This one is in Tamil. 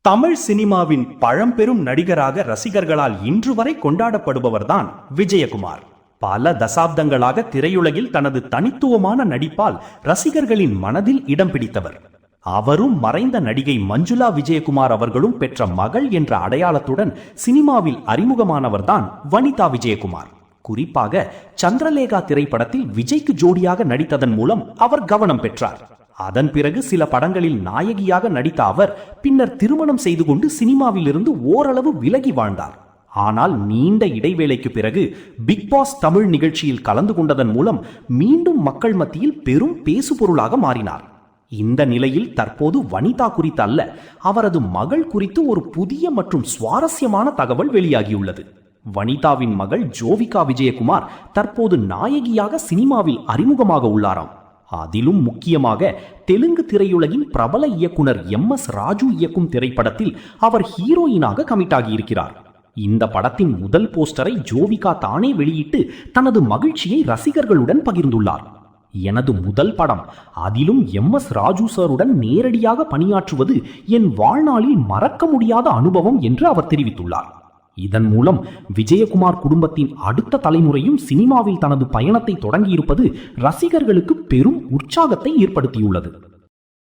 தமிழ் சினிமாவின் பழம்பெரும் நடிகராக ரசிகர்களால் இன்று வரை கொண்டாடப்படுபவர்தான் விஜயகுமார். பல தசாப்தங்களாக திரையுலகில் தனது தனித்துவமான நடிப்பால் ரசிகர்களின் மனதில் இடம் பிடித்தவர். அவரும் மறைந்த நடிகை மஞ்சுளா விஜயகுமார் அவர்களும் பெற்ற மகள் என்ற அடையாளத்துடன் சினிமாவில் அறிமுகமானவர்தான் வனிதா விஜயகுமார். குறிப்பாக சந்திரலேகா திரைப்படத்தில் விஜய்க்கு ஜோடியாக நடித்ததன் மூலம் அவர் கவனம் பெற்றார். அதன் பிறகு சில படங்களில் நாயகியாக நடித்த அவர் பின்னர் திருமணம் செய்து கொண்டு சினிமாவில் இருந்து ஓரளவு விலகி வாழ்ந்தார். ஆனால் நீண்ட இடைவேளைக்கு பிறகு பிக் பாஸ் தமிழ் நிகழ்ச்சியில் கலந்து கொண்டதன் மூலம் மீண்டும் மக்கள் மத்தியில் பெரும் பேசுபொருளாக மாறினார். இந்த நிலையில் தற்போது வனிதா குறித்து அல்ல, அவரது மகள் குறித்து ஒரு புதிய மற்றும் சுவாரஸ்யமான தகவல் வெளியாகியுள்ளது. வனிதாவின் மகள் ஜோவிகா விஜயகுமார் தற்போது நாயகியாக சினிமாவில் அறிமுகமாக உள்ளாராம். அதிலும் முக்கியமாக தெலுங்கு திரையுலகின் பிரபல இயக்குனர் MS ராஜு இயக்கும் திரைப்படத்தில் அவர் ஹீரோயினாக கமிட் ஆகியிருக்கிறார். இந்த படத்தின் முதல் போஸ்டரை ஜோவிகா தானே வெளியிட்டு தனது மகிழ்ச்சியை ரசிகர்களுடன் பகிர்ந்துள்ளார். எனது முதல் படம், அதிலும் MS ராஜு சாருடன் நேரடியாக பணியாற்றுவது என் வாழ்நாளில் மறக்க முடியாத அனுபவம் என்று அவர் தெரிவித்துள்ளார். இதன் மூலம் விஜயகுமார் குடும்பத்தின் அடுத்த தலைமுறையும் சினிமாவில் தனது பயணத்தை தொடங்கியிருப்பது ரசிகர்களுக்கு பெரும் உற்சாகத்தை ஏற்படுத்தியுள்ளது.